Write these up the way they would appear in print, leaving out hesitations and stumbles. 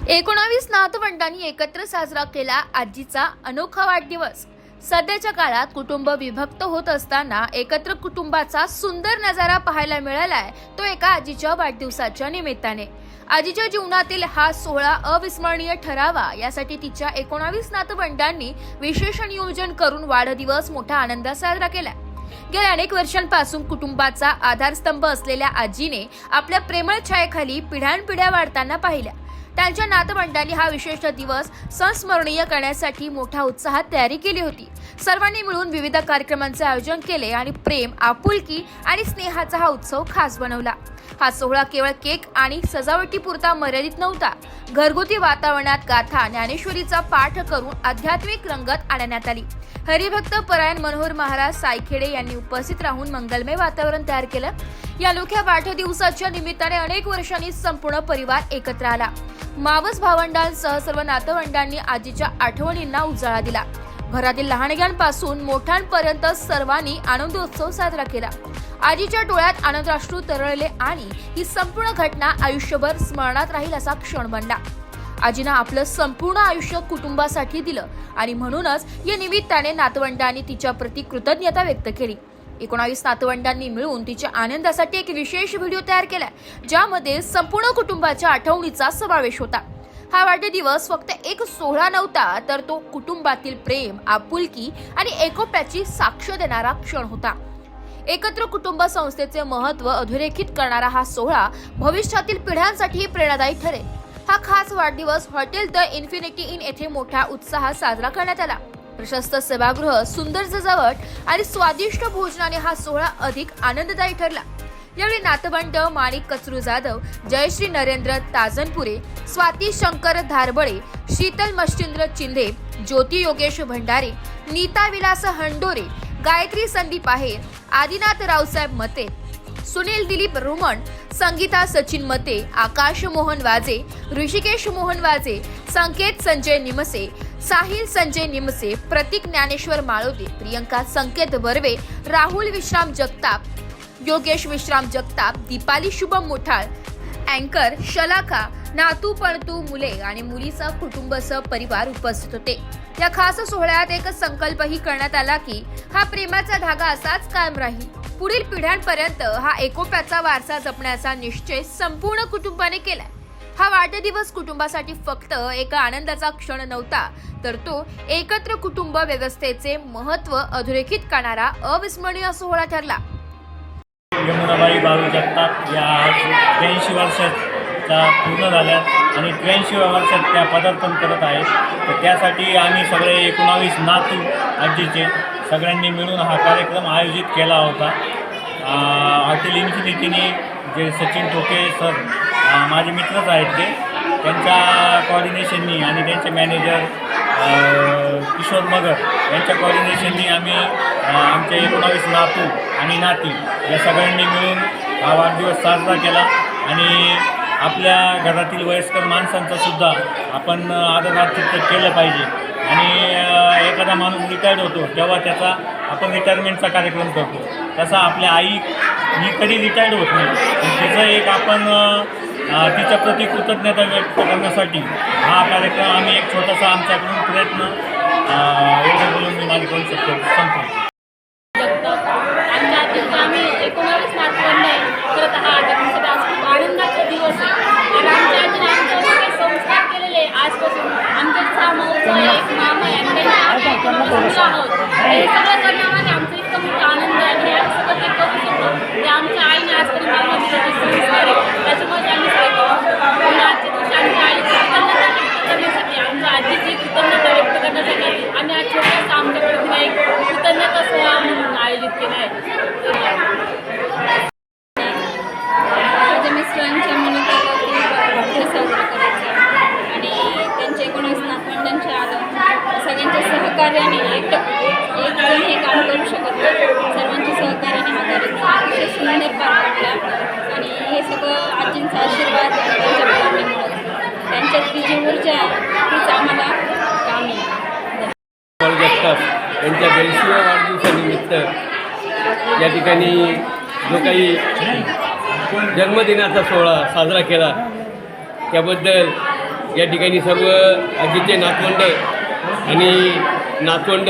19 नातवंडांनी एकत्र साजरा केला आजीचा अनोखा वाढदिवस। सध्याच्या काळात कुटुंब विभक्त होत असताना एकत्र कुटुंबाचा सुंदर नजारा पाहायला मिळालाय तो एका आजीच्या वाढदिवसाच्या निमित्ताने। आजीच्या जीवनातील हा सोहळा अविस्मरणीय ठरावा यासाठी तिच्या 19 नातवंडांनी विशेष नियोजन करून वाढदिवस मोठा आनंदात साजरा केला। गेल्या अनेक वर्षांपासून कुटुंबाचा आधारस्तंभ असलेल्या आजीने आपल्या प्रेमळ छायेखाली पिढ्यानपिढ्या वाढताना पाहिल्या। त्यांच्या नातवंडांनी हा विशेष दिवस संस्मरणीय करण्यासाठी मोठ्या उत्साहात तयारी केली होती। सर्वांनी मिळून विविध कार्यक्रमांचे आयोजन केले आणि प्रेम, आपुलकी आणि स्नेहाचा हा उत्सव खास बनवला। हा सोहळा केवळ केक आणि सजावटीपुरता मर्यादित नव्हता। घरगुती वातावरणात गाथा ज्ञानेश्वरीचा पाठ करून आध्यात्मिक रंगत आणण्यात आली। हरिभक्त परायण मनोहर महाराज सायखेडे यांनी उपस्थित राहून मंगलमय वातावरण तयार केलं। या अनोख्या वाढदिवसाच्या निमित्ताने अनेक वर्षांनी संपूर्ण परिवार एकत्र आला। मावस भावंडांसह सर्व नातवंडांनी आजीच्या आठवणींना उजाळा दिला। घरातील लहानग्यांपासून मोठ्यांपर्यंत सर्वांनी आनंदोत्सव साजरा केला। आजीच्या डोळ्यात आनंदाश्रू तरळले आणि ही संपूर्ण घटना आयुष्यभर स्मरणात राहील असा क्षण बनला। आजीनं आपलं संपूर्ण आयुष्य कुटुंबासाठी दिलं आणि म्हणूनच या निमित्ताने नातवंडांनी तिच्या प्रति कृतज्ञता व्यक्त केली। 19 नातवंडांनी मिळून तिच्या आनंदासाठी एक विशेष व्हिडिओ तयार केला, ज्यामध्ये संपूर्ण कुटुंबाच्या आठवणीचा समावेश होता। हा वाढदिवस फक्त एक सोहळा नव्हता, तर तो कुटुंबातील प्रेम, आपुलकी आणि एकोप्याची साक्ष देणारा क्षण होता। एकत्र कुटुंब संस्थेचे महत्त्व अधोरेखित करणारा हा सोहळा भविष्यातील पिढ्यांसाठी प्रेरणादायी ठरेल। हा खास वाढदिवस हॉटेल द इन्फिनिटी इन येथे मोठ्या उत्साहात साजरा करण्यात आला। प्रशस्त सभागृह, सुंदर सजावट आणि स्वादिष्ट भोजनाने हा सोहळा अधिक आनंददायी ठरला। यावेळी नातवंड माणिक कचरू जाधव, जयश्री नरेंद्र ताजनपुरे, स्वाती शंकर धारबळे, शीतल मच्छिंद्र चिंधे, ज्योती योगेश भंडारे, नीता विलास हंडोरे, गायत्री संदीप आहेर, आदिनाथ रावसाहेब मते, सुनील दिलीप रुमण, संगीता सचिन मते, आकाश मोहन वाजे, ऋषिकेश मोहन वाजे, संकेत संजय निमसे, साहिल संजय निमसे, प्रतीक ज्ञानेश्वर माळोदे, प्रियंका संकेत बर्वे, राहुल विश्राम जगताप, योगेश विश्राम जगताप, दीपाली शुभम मुठाळ, अँकर शलाका, नातू पणतू मुले आणि मुलीचा कुटुंबसह परिवार उपस्थित होते। या खास सोहळ्यात एक संकल्पही करण्यात आला की हा प्रेमाचा धागा असाच कायम राहील। पुढील पिढ्यांपर्यंत हा एकोप्याचा वारसा जपण्याचा निश्चय संपूर्ण कुटुंबाने केलाय। हा वाढदिवस कुटुंबासाठी फक्त एक आनंदाचा क्षण नव्हता, तर तो एकत्र कुटुंब व्यवस्थेचे महत्त्व अधोरेखित करणारा अविस्मरणीय सोहळा ठरला। यमुनाबाई बाळू जगताप या 83 वर्षाचा पूर्ण झाल्या आणि 83व्या वर्षात त्या पदार्पण करत आहेत। तर त्यासाठी आम्ही सगळे 19 नातू आजीचे सगळ्यांनी मिळून हा कार्यक्रम आयोजित केला होता। हॉटेल इन्फिनिटीने जे सचिन टोके सर माझे मित्रच आहेत, त्यांच्या कोऑर्डिनेशननी आणि त्यांचे मॅनेजर किशोर मगर यांच्या कोऑर्डिनेशननी आम्ही आमचे 19 नातू आणि नाती या सगळ्यांनी मिळून हा वाढदिवस साजरा केला। आणि आपल्या घरातील वयस्कर माणसांचा सुद्धा आपण आदरातिथ्य केलं पाहिजे। आणि एखादा माणूस रिटायर्ड होतो तेव्हा त्याचा आपण रिटायरमेंटचा कार्यक्रम करतो, तसा आपल्या आई ही कधी रिटायर्ड होत नाही, त्याचं एक आपण तिच्या प्रति कृतज्ञता व्यक्त करण्यासाठी हा कार्यक्रम आम्ही एक छोटासा आमच्याकडून प्रयत्न एवढं बोलून मी माझी करू शकतो संपतो। आम्ही 19 नातवंड करत आहात, खूप आनंदाचा दिवस आहे। आणि आमच्या आजीने आमच्यावर संस्कार केलेले आजपासून आमचा महोत्सव एक मामा आहे आणि आहोत हे सगळं करण्यामध्ये आमचं इतकं मोठा आनंद आहे आणि आम्ही सगळं ते करू शकतो ते आमच्या आईने आजपर्यंत आम्हाला संस्कार आहे। त्याच्यामुळे आम्ही आजच्या दिवशी आमच्या आईची कृतज्ञता व्यक्त करण्यासाठी, आमच्या आजीची कृतज्ञता व्यक्त करण्यासाठी आम्ही आज छोटासा आमच्या प्रतिमा एक कृतज्ञता सोहळा म्हणून आयोजित केला आहे। माझ्या मिस्टरांच्या मनोकारातील वाढदिवस साजरा करायचा आणि त्यांच्या 19 नातवंडांच्या सगळ्यांच्या सहकार्याने एक जण हे काम करू शकत नाही, सर्वांच्या सहकार्याने हा कार्यक्रम अतिशय सुंदर पार पडला। आणि हे सगळं आजींचा आशीर्वाद त्यांच्याकडे मिळत, त्यांच्यातली जी ऊर्जा आहे तीच आम्हाला कामी जगताप यांच्या 82व्या वाढदिवसानिमित्त या ठिकाणी जो काही जन्मदिनाचा सोहळा साजरा केला त्याबद्दल या ठिकाणी सर्व आजीचे नातवंड आणि नातवंड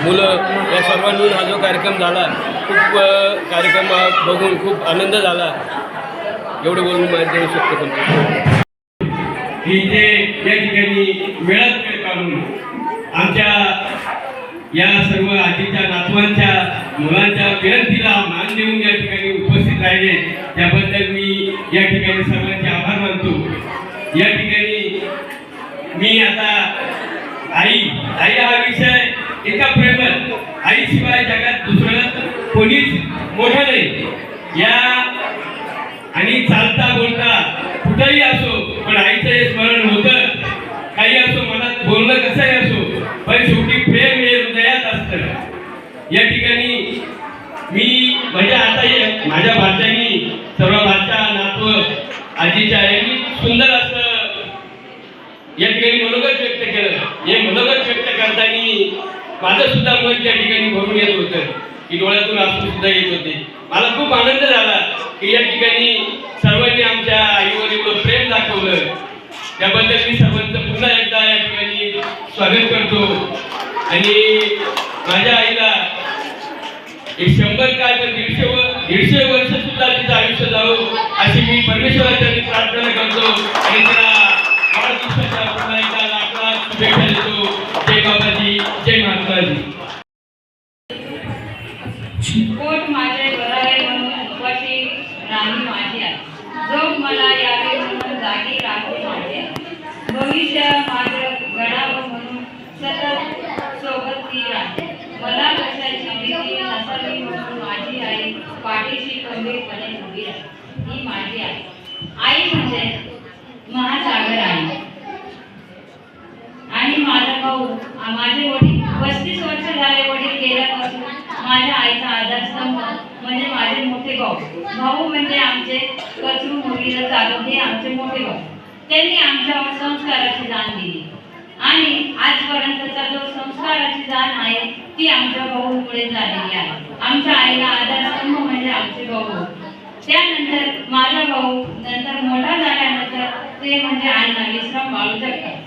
मुलं या सर्वांनी हा जो कार्यक्रम झाला खूप कार्यक्रम बघून खूप आनंद झाला. एवढं बोलून माझ्या देऊ शकतो की जे या ठिकाणी वेळात वेळ काढून आमच्या या सर्व आजीच्या नातवांच्या मुलांच्या विनंतीला मान देऊन या ठिकाणी उपस्थित राहिले त्याबद्दल मी या ठिकाणी सर्वांचे आभार मानतो. या ठिकाणी मी आता आई हा विषय एका प्रेमात आईशिवाय जगात दुसरं कोणीच मोठं नाही. या आणि चालता बोलता कुठंही असो पण आईचं हे स्मरण होतं. काही असो मनात बोलणं कसंही असो पण शेवटी प्रेम हे हृदयात असतं. या ठिकाणी मी म्हणजे आता माझ्या भाच्यानी सर्व भाच्या नातवं आजीच्या यांनी सुंदर असं या ठिकाणी मनोगत व्यक्त केलं. हे मनोगत व्यक्त करताना माझं सुद्धा मन त्या ठिकाणी भरून येत होतं की डोळ्यातून अश्रू सुद्धा येत होते. मला खूप आनंद झाला की या ठिकाणी सर्वांनी आमच्या आईवर एवढं प्रेम दाखवलं. त्याबद्दल मी सर्वांचं पुन्हा एकदा या ठिकाणी स्वागत करतो. आणि माझ्या आईला 100 काय तर 150 वर्ष सुद्धा तिचं आयुष्य जावं अशी मी परमेश्वराच्या प्रार्थना करतो आणि तिला वाढदिवसाच्या पुन्हा एकदा लाख शुभेच्छा देतो. जय बाबाजी, जय महात्माजी. पोट माझे भरावे म्हणून उपाशी राणी माझी आहे. जोग मला यावे म्हणून जागी राहते माझी आहे. भविष्य माझं घडावं म्हणून सतत सोबत ती राहते. मला कशाची भीती नसावी म्हणून माझी आई पाठीशी खंबीरपणे उभी आहे. ही माझी आई. आई म्हणजे महासागर आहे. आणि माझा भाऊ माझे वडील 35 वर्ष झाले वडील गेल्यापासून माझ्या आईचा आधारस्तंभ म्हणजे माझे मोठे भाऊ म्हणजे आमचे कचरू मुलीला चालू हे आमचे मोठे भाऊ. त्यांनी आमच्यावर संस्काराची जाण दिली आणि आजपर्यंतचा जो संस्काराची जाण आहे ती आमच्या भाऊमुळे झालेली आहे. आमच्या आईला आधारस्तंभ म्हणजे आमचे भाऊ. त्यानंतर माझा भाऊ नंतर मोठा झाल्यानंतर ते म्हणजे अण्णा विश्राम बाळू जगतात.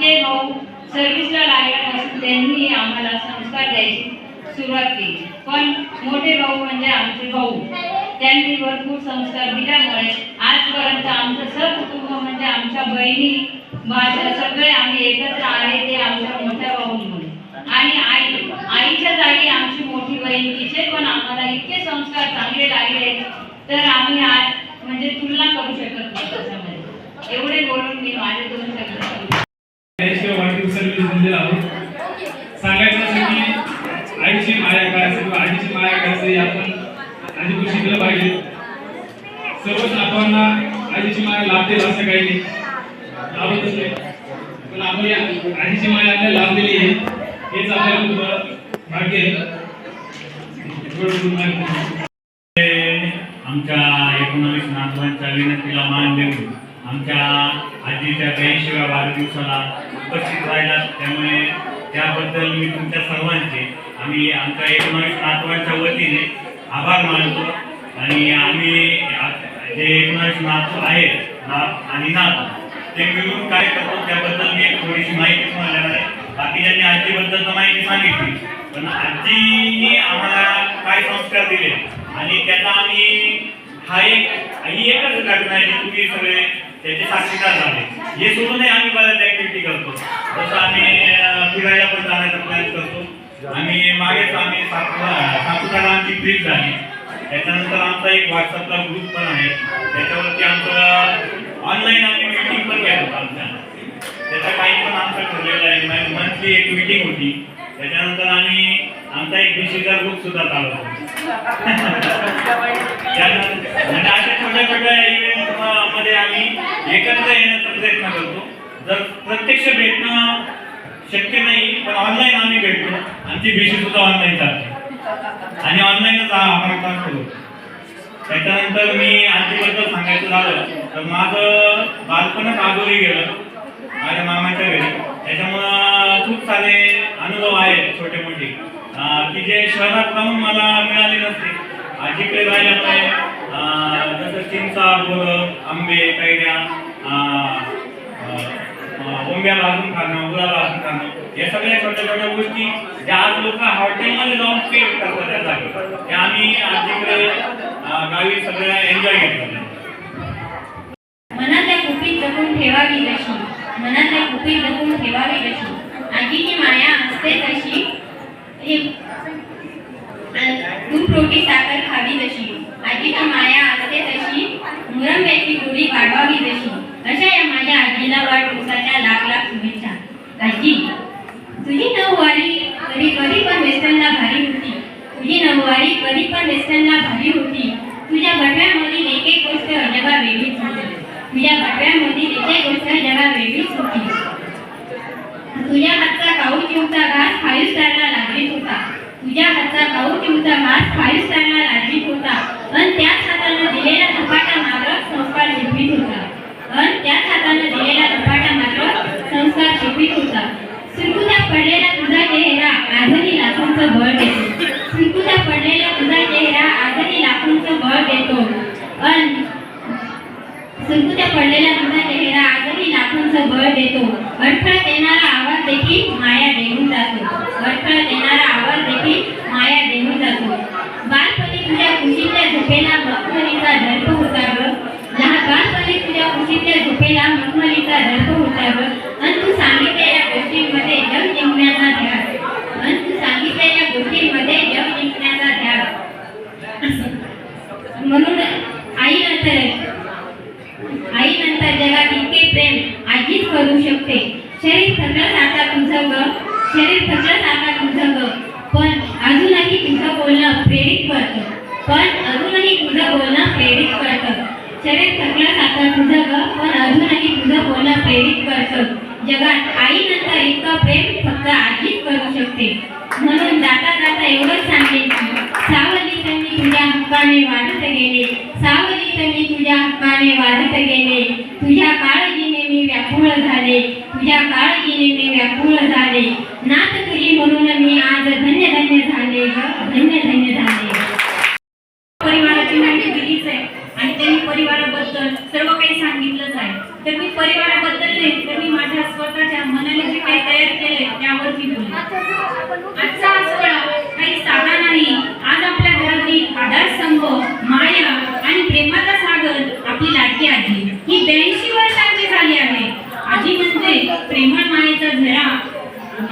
ते भाऊ सर्व्हिसला लागल्यापासून त्यांनी आम्हाला संस्कार द्यायची सुरुवात केली. पण मोठे भाऊ म्हणजे आमचे भाऊ त्यांनी भरपूर संस्कार दिल्यामुळे आजपर्यंत आमचं सहकुटुंब म्हणजे आमच्या बहिणी भाषा सगळे आम्ही एकत्र आहे ते आमच्या मोठ्या भाऊंमुळे. आणि आईच्या जागी आमची मोठी बहीण तिचे पण आम्हाला इतके संस्कार चांगले लागले तर आम्ही आज म्हणजे तुलना करू शकत नाही त्याच्यामध्ये. एवढे बोलून मी माझे 2 शब्द सांगायचं आईची माया काय किंवा आजीची माया काय आपण आधी शिकलं पाहिजे. सर्वच नातवांना आजीची माया लाभते असं काही नाही, लाभतच नाही. पण आपण आजीची माया आपल्याला लाभलेली आहे हेच आपल्याला भाग्य आहे. आमच्या 19 नातवांच्या विनंतीला मान देऊन आमच्या आजीच्या 82व्या वाढदिवसाला उपस्थित राहिला. त्यामुळे त्याबद्दल मी तुमच्या सर्वांचे आम्ही आमच्या 19 नातवांच्या वतीने आभार मानतो. आणि आम्ही जे 19 नातू आहेत आणि नातू ते मिळून काय करतो त्याबद्दल मी एक थोडीशी माहिती सांगणार आहे. बाकीच्यांनी आजीबद्दल तर माहिती सांगितली पण आजीने आम्हाला काय संस्कार दिले आणि त्याचा आम्ही ही एकच घटना आहे जी तुम्ही सगळे त्याचे साक्षीदार झाले. हे सोडूनही आम्ही बऱ्याच ऍक्टिव्हिटी करतो. जसं आम्ही फिरायला पण जाण्याचा प्रयत्न करतो. आम्ही मागेच आम्ही सापुतारा आमची ट्रिप झाली. त्याच्यानंतर आमचा एक व्हॉट्सअपला ग्रुप पण आहे त्याच्यावरती आमचं ऑनलाईन आम्ही मीटिंग पण घेत होतो. आमच्या त्याचं काही पण आमचं ठरलेलं आहे. मंथली एक मीटिंग होती. त्याच्यानंतर आम्ही आमचा एक BCचा ग्रुप सुद्धा चालवतो. म्हणजे अशा छोट्या छोट्या इव्हेंट मध्ये आम्ही एकत्र येण्याचा प्रयत्न करतो. जर प्रत्यक्ष भेटणं शक्य नाही पण ऑनलाईन आम्ही भेटतो. आमची BC सुद्धा ऑनलाईन चालते आणि ऑनलाईनच आपण काम करू. त्याच्यानंतर मी आजीबद्दल सांगायचं झालं तर माझं बालपणच आजोरी गेलं माझ्या मामाच्या घरी. त्याच्यामुळं खूप सारे अनुभव आहेत छोटे मोठे की जे शहरात राहून मला मिळाले नसते. आजीकडे राहिल्यामुळे जसं चिंचा, बोरं, आंबे, कैऱ्या, बोंब्या भाजून खाणं, उडा भाजून खाणं, या सगळ्या छोट्या छोट्या गोष्टी ज्या आज लोक हॉटेलमध्ये जाऊन पे करतात त्या जागी, त्या आम्ही आजीकडे गावी सगळ्या एन्जॉय केलं. मनातल्या कुपीत जपून ठेवावी जशी, मनातल्या कुपीत जपून ठेवावी जशी, आजीची माया असते तशी, दूध रोटी साखर खावी जशी, आजीची माया असते तशी, मुरंब्याची गोडी वाढवावी जशी, अशा या माझ्या आजीला वाढदिवसाच्या लाख लाख शुभेच्छा. आजी, तुझी नऊवारी कधी पण वेस्टर्नला भारी होती, तुझी नऊवारी कधी पण वेस्टर्नला भारी होती, तुझ्या बटव्यामधील एक एक गोष्ट जगा वेगळीच होती, तुझ्या बटव्यामधील एक एक गोष्ट जगा वेगळीच होती. तुझ्या हातचा काऊ चिवचा घास 5 स्टारला लागलीच होता, तुझ्या हातचा काऊ चिवचा घास 5 स्टारला लागलीच होता, आणि त्याच हातानं दिलेला धपाटा मात्र संस्कार शिकवीत होता, आणि त्याच हातानं दिलेला धपाटा मात्र संस्कार शिकवीत होता. सुरकुत्या पडलेला तुझा चेहरा आजही लाखोंचं बळ देतो, सुरकुत्या पडलेला तुझा चेहरा आजही लाखोंचं बळ देतो, आणि सुरकुत्या पडलेला तुझा चेहरा आजही लाखोंचं बळ देतो. अडखळत येणारा आवाज देखील माया देऊन जातो, अडखळत येणारा आवाज देखील माया देऊन जातो. बालपणी तुझ्या खुशीतल्या झोपेला मखमलीचा दर्प होता ग, बालपणी तुझ्या खुशीतल्या झोपेला मखमलीचा दर्प होता ग, आणि तू सांगितलेल्या गोष्टींमध्ये जग जिंकण्याचा ध्यास, आणि तू सांगितलेल्या गोष्टींमध्ये जग जिंकण्याचा ध्यास. म्हणून आईनंतर जगात इतके प्रेम आजीच करू शकते. शरीर थकलं सारखा तुझं ग, शरीर थकलं सारखा तुझं ग, पण अजूनही तुझं बोलणं प्रेरित करतं, पण अजूनही तुझं बोलणं प्रेरित करतं. शरीर थकलं सारखं तुझं ग, पण अजूनही तुझं बोलणं प्रेरित करतं. जगात आईनंतर इतकं प्रेम फक्त आजीच करू शकते. म्हणून जाता जाता एवढंच सांगेन की सावलीत मी तुझ्या हक्काने वाढत गेले, सावलीत मी तुझ्या हक्काने वाढत गेले, तुझ्या काळजीने मी व्याकुळ झाले, तुझ्या काळजीने मी व्याकुळ झाले. नात तुझी म्हणून मी आज धन्य धन्य झाले ग, धन्य धन्य झाले. परिवाराची माहिती दिलीच आहे आणि त्यांनी परिवाराबद्दल सर्व काही सांगितलंच आहे. तर मी परिवाराबद्दल नाही तर मी माझ्या स्वतःच्या मनाने जे काही तयार केले त्यावरती बोलले. आजचा हा सोहळा काही साधा नाही. आज आपल्या घरातील आधारस्तंभ, माया आणि प्रेमाचा सागर आपली लाडकी आजी ही 82 वर्षांची झाली आहे. आजी म्हणजे प्रेमळ मायेचा झरा.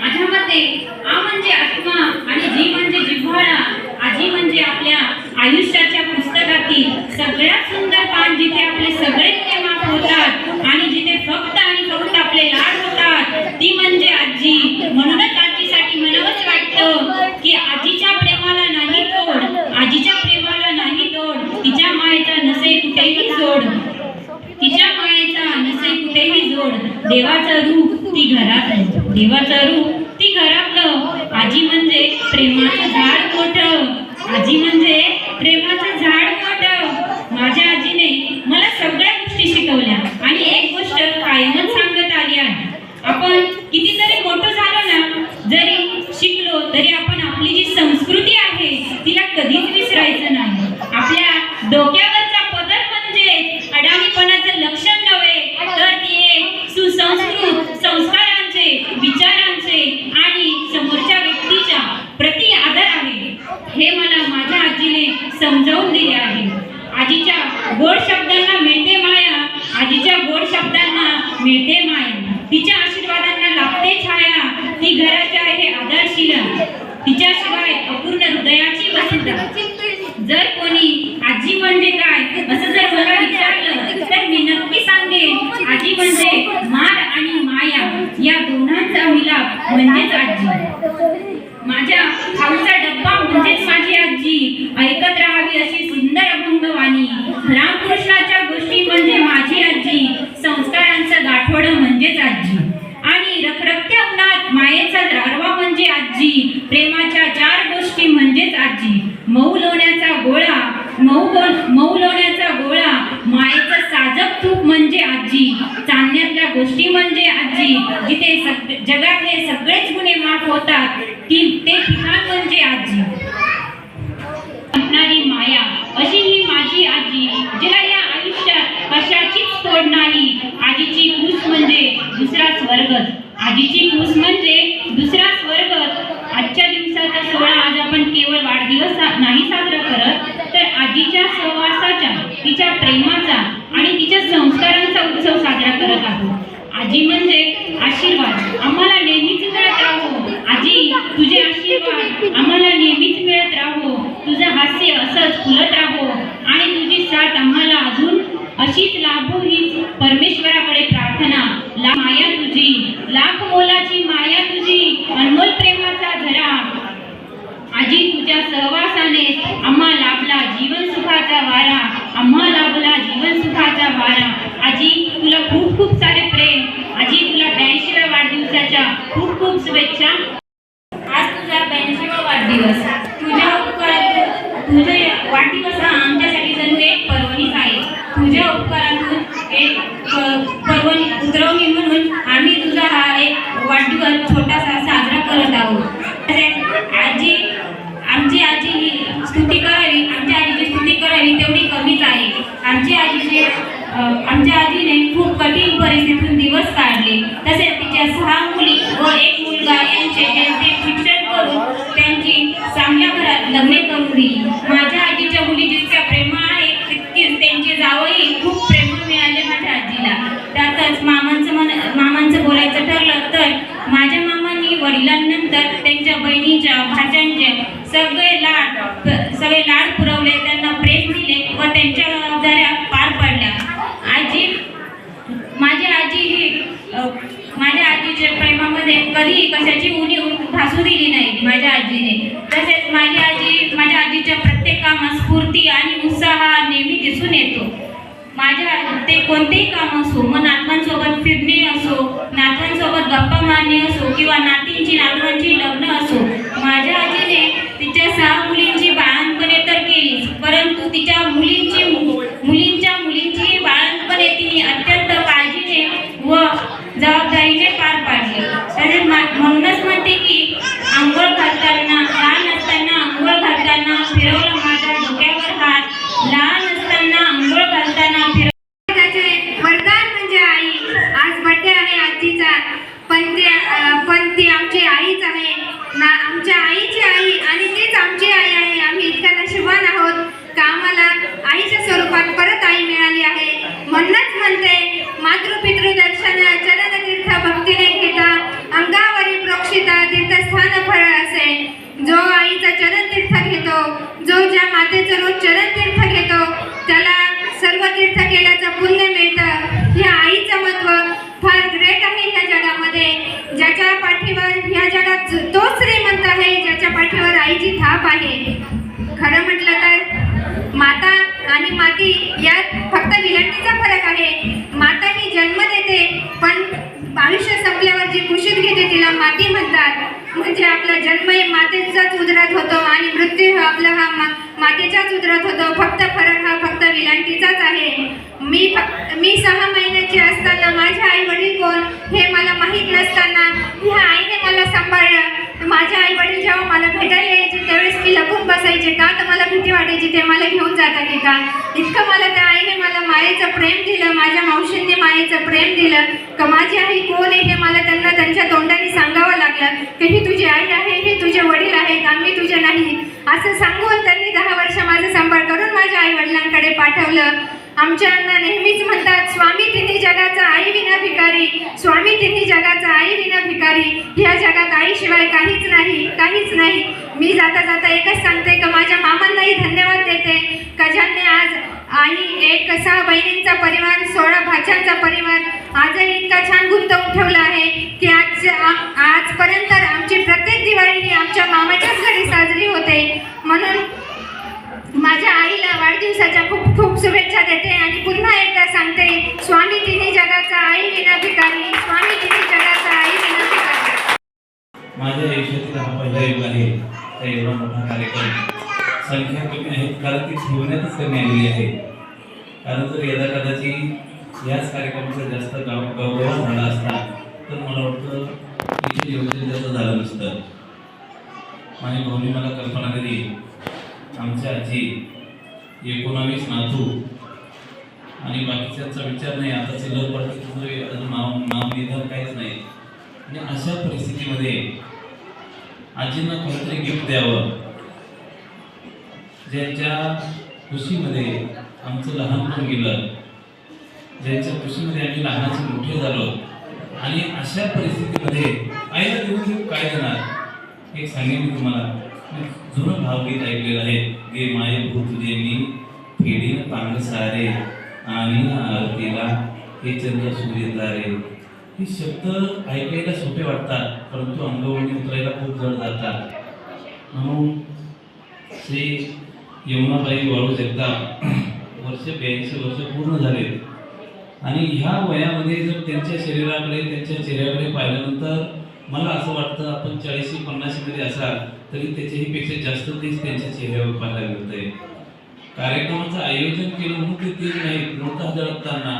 माझ्या मते आ म्हणजे आत्मा आणि जी म्हणजे जिव्हाळा. आजी म्हणजे आपल्या आयुष्याच्या पुस्तकातील सगळ्यात सुंदर पान, जिथे आपले सगळे गुन्हे माफ होतात आणि जिथे फक्त आणि फक्त आपले लाड होतात, ती म्हणजे आजी. म्हणूनच आजीसाठी म्हणावंच वाटतं की आजीच्या प्रेमाला नाही तोड, आजीच्या प्रेमाला नाही तोड. तिच्या मायेचा नसे कुठेही जोड, तिच्या मायेचा नसे कुठेही जोड. देवाचं रूप ती घरात, देवाचं रूप ती घरातलं. आजी म्हणजे प्रेमाचं झाड मोठं, आजी म्हणजे प्रेमाचं झाड मोठं. माझ्या आजीने मला सगळ्या गोष्टी शिकवल्या आणि एक गोष्ट कायमच सांगत आली आहे. आपण कितीतरी मोठं झालो ना, जरी शिकलो तरी आपण आपली जी संस्कृती आहे तिला कधीच विसरायचं नाही. आपल्या डोक्यावरचा पदर म्हणजे अडाणीपणाचं लक्षण नव्हे, तर ती एक सुसंस्कृत संस्कारांचे, विचारांचे आणि समोरच्या व्यक्तीच्या प्रति आदर आहे. हे मला माझ्या आजीने समजावून दिले आहे. आजीच्या गोड शब्दांना मिळते माया, आजीच्या गोड शब्दांना मिळते माया. तिच्या आशीर्वादांना लाभते छाया, ती घराच्या आहे आदर्शिला. तिच्याशिवाय अपूर्ण हृदयाची वसुधा. जर कोणी आजी म्हणजे काय असं जर मला विचारलं तर मी नक्की सांगेन, आजी म्हणजे मार आणि माया या दोन्हांचा मिलाप म्हणजेच आजी. माझ्या खाऊचा डब्बा म्हणजेच माझी आजी. ऐकत राहावी अशी सुंदर अभंगवाणी. रामकृष्णाच्या गोष्टी म्हणजे माझी आजी. संस्कारांचं गाठोड म्हणजेच आजी. आणि रखरखत्या उन्हात मायेचा गारवा म्हणजे आजी. प्रेमाच्या 4 गोष्टी म्हणजेच आजी. मऊ लोण्याचा गोळा, मऊ लोण्याचा गोळा, मायेचं साजक तूप म्हणजे आजी. चांदण्यातल्या गोष्टी म्हणजे आजी. जिथे जगातले सगळेच गुन्हे माफ होतात ते ठिकाण म्हणजे आजी. असणारी माया अशी ही माझी आजी, जिला या आयुष्यात कशाचीच तोड नाही. आजीची कूस म्हणजे दुसरा स्वर्ग. आजी म्हणजे आशीर्वाद आम्हाला नेहमीच मिळत राहो. आजी तुझे आशीर्वाद आम्हाला नेहमीच मिळत राहो. तुझं हास्य असंच फुलत राहो आणि तुझी साथ आम्हाला अजून अशीच लाभो हीच परमेश्वराकडे प्रार्थना. माया तुझी लाख मोलाची माया तुझी अनमोल प्रेमाचा झरा. आजी तुझ्या सहवासाने आम्हा लाभला जीवन सुखाचा वारा. आम्हा लाभला जीवन सुखाचा वारा. आजी तुला खूप खूप सारे प्रेम. आजी तुला 82व्या वाढदिवसाच्या खूप खूप शुभेच्छा. आज तुझा 82वा वाढदिवस. तुझ्या तुझा वाढदिवस हा आमच्यासाठी जणू एक पर्वणीच आहे. तुझ्या उपकारातून एक पर्वणी उतरवणी म्हणून आम्ही तुझा हा एक वाढदिवस छोटासा साजरा करत आहोत. तसेच आमची आजी ही स्तुती करावी, आमच्या आजीची स्तुती करावी तेवढी कमीच आहे. आमच्या आजीने खूप कठीण परिस्थितीतून दिवस काढले. तसेच तिच्या 6 मुली व 1 मुलगा यांचे शिक्षण करून त्यांची चांगल्या घरात लग्ने करून दिली. माझ्या आजीच्या मुली जितक्या प्रेमळ आहेत तितकीच त्यांचे जावई खूप प्रेमळ मिळाले माझ्या आजीला. त्यातच मामांचं बोलायचं ठरलं तर माझ्या मामांनी वडिलांनंतर त्यांच्या बहिणीच्या भाच्यांचे सगळे लाड पुरवले, त्यांना प्रेम दिले व त्यांच्या जबाबदाऱ्या पार पडल्या. माझ्या आजीच्या प्रेमामध्ये कधीही कशाची उणीव भासू दिली नाही माझ्या आजीने. तसेच माझ्या आजीच्या प्रत्येक कामात स्फूर्ती आणि उत्साह नेहमी दिसून येतो. ते कोणतेही काम असो, मग नातवांसोबत फिरणे असो, नातवांसोबत गप्पा मारणे असो किंवा नातवांची लग्न असो, माझ्या आजीने तिच्या 6 मुलींची बाळंतपणे तर केलीच, परंतु तिच्या मुलींच्या बाळंतपणे तिने अत्यंत काळजीने व जबाबदारीने पार पाडले. तसेच म्हणूनच म्हणते की आंघोळ घालताना लहान असताना आंघोळ घालताना फिरवला माझ्या डोक्यावर हात. लहान असताना आंघोळ घालताना वरदान म्हणजे आई. आज बर्थडे आहे आजीचा, पण ती आमची आईच आहे ना, आमच्या आईची आई आणि तीच आमची आई आहे. आम्ही इतक्या नशिबान आहोत का आम्हाला आईच्या स्वरूपात परत आई मिळाली आहे. म्हणूनच म्हणते मातृपितृ दर्शन चरणतीर्थ भक्तीने घेता अंगावरी प्रोक्षिता तीर्थस्थान फळ असे. जो आईचा चरणतीर्थ घेतो, जो ज्या मातेचं रोज चरणतीर्थ घेतो त्याला सर्व तीर्थ केल्याचं पुण्य मिळतं. ह्या आईचं महत्व फार ग्रेट आहे ह्या जगामध्ये. ज्याच्या पाठीवर ह्या जगात तो श्रीमंत आहे ज्याच्या पाठीवर आईची थाप आहे. खरं म्हटलं तर माता आणि माती यात फक्त विलंटीचा फरक आहे. माता ही जन्म देते, पण आयुष्य संपल्यावर जी कुशीत घेते तिला माती म्हणतात. म्हणजे आपला जन्म मातेचाच उदरात होतो आणि मृत्यू आपला हा मातेच्याच उदरात होतो. फक्त फरक हा फक्त विलांटीचाच आहे. मी 6 महिन्याची असताना माझे आई वडील कोण हे मला माहीत नसताना ह्या आईने मला सांभाळलं. माझे आई वडील जेव्हा मला भेटायला यायचे त्यावेळेस मी लपून बसायचे, का तर मला भीती वाटायची ते मला घेऊन जातात की का. इतकं मला त्या आईने मला मायेचं प्रेम दिलं, माझ्या मावशींनी मायेचं प्रेम दिलं का माझी आई कोण आहे हे मला त्यांना त्यांच्या तोंडाने सांगावं लागलं की ही तुझी आई आहे, हे तुझे वडील आहेत, आम्ही तुझे नाही. असं सांगून त्यांनी 10 वर्ष माझा सांभाळ करून माझ्या आई वडिलांकडे पाठवलं. आमच्या अण्णा नेहमीच म्हणतात स्वामी तिन्ही जगाचा आई विना भिकारी, स्वामी तिन्ही जगाचा आई विना भिकारी. ह्या जगात आईशिवाय काहीच नाही, काहीच नाही. मी जाता जाता एकच सांगते की माझ्या मामांनाही धन्यवाद देते का ज्यांनी आज आई एक 6 बहिणींचा परिवार 16 भाच्यांचा परिवार आजही इतका छान गुंतवून ठेवला आहे की आजपर्यंत आमची प्रत्येक दिवाळी ही आमच्या मामाच्याच घरी साजरी होते. म्हणून माझ्या आईला वाढदिवसाच्या खूप खूप शुभेच्छा देते आणि पुन्हा एकदा सांगते स्वामी तिन्ही जगाचा आई विना भिकारी, स्वामी तिन्ही जगाचा आई विना भिकारी. माझ्या आयुष्यातील हा पहिला योग आहे. त्या एवढा मोठा कार्यक्रम संख्या कमी आहे कारण ती ठेवण्यातच कमी आलेली आहे. कारण जर यदा कदाचित याच कार्यक्रमाचा जास्त गौरव झाला असता तर मला वाटतं इथे योजना त्याचं झालं नसतं. माझ्या भाऊनी मला कल्पना दिली, आमच्या आजी 19 नातू आणि बाकीच्यांचा विचार नाही, आता चिल्लर पडतं अजून नाव निधन काहीच नाही. आणि अशा परिस्थितीमध्ये आजींना कोणतरी गिफ्ट द्यावं ज्यांच्या खुशीमध्ये आमचं लहानपण गेलं, ज्यांच्या खुशीमध्ये आम्ही लहानाचे मोठे झालो आणि अशा परिस्थितीमध्ये आईला देऊन देऊ काय देणार? एक सांगेन मी तुम्हाला, जुनं भावगीत ऐकलेलं आहे, गे माये भूत तुझे मी फेडीन पांग सारे आणि आरतीला हे चंद्र सूर्य तारे. हे शब्द ऐकायला सोपे वाटतात, परंतु अंगवळणी उतरायला खूप जड जातात. म्हणून श्री यमुनाबाई वाळू जगताप वर्ष 82 वर्ष पूर्ण झाले आणि ह्या वयामध्ये जर त्यांच्या शरीराकडे, त्यांच्या चेहऱ्याकडे पाहिल्यानंतर मला असं वाटतं आपण 40-50 मध्ये असाल तरी त्याच्याही पेक्षा जास्त तेच त्यांच्या चेहऱ्यावर पाहायला मिळतंय. कार्यक्रमाचं आयोजन केलं म्हणून ते तेच नाही, नव्हतं जळताना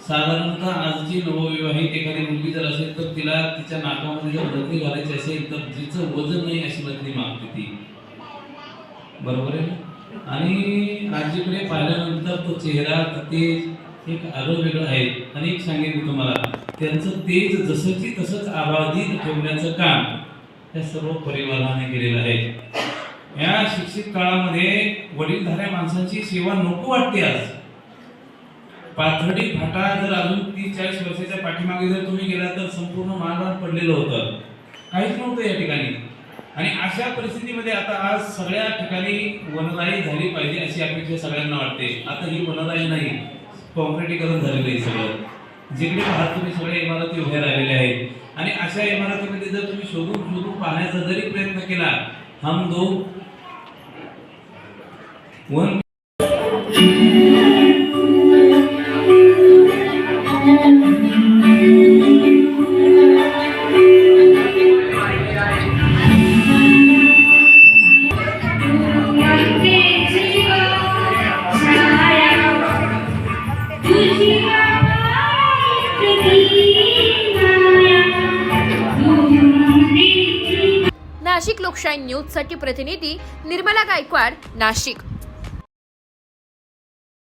साधारणतः आजची नवविवाहित एखादी मुलगी जर असेल तर तिला तिच्या नाकामध्ये जर नथनी घालायची असेल तर जिचं वजन नाही अशी नथनी मागते ती, बरोबर आहे ना? आणि आजीकडे पाहिल्यानंतर तो चेहरा, तेज एक आरोग्य वेगळं आहे. आणि एक सांगेन मी तुम्हाला, त्यांचं तेज जसंची तसंच आबाधित ठेवण्याचं काम या सर्व परिवाराने केलेलं आहे. या शिक्षित काळामध्ये वडीलधाऱ्या माणसांची सेवा नको वाटते. आज पाथर्डी फाटा जर अजून 30-40 वर्षाच्या पाठीमागे जर तुम्ही गेला तर संपूर्ण मानवान पडलेलं होतं, काहीच नव्हतं या ठिकाणी. आणि अशा परिस्थितीमध्ये आता आज सगळ्या ठिकाणी वनराई झाली पाहिजे अशी अपेक्षा सगळ्यांना वाटते. आता ही वनराई नाही, कॉन्क्रिटीकरण झालेलं आहे सगळं. जिकडे पाहत तुम्ही सगळ्या इमारती उभ्या राहिलेल्या आहेत आणि अशा इमारतीमध्ये जर तुम्ही शोधून पाहण्याचा जरी प्रयत्न केला, हम दो वन नाशिक लोकशाही न्यूज साठी प्रतिनिधी निर्मला गायकवाड, नाशिक.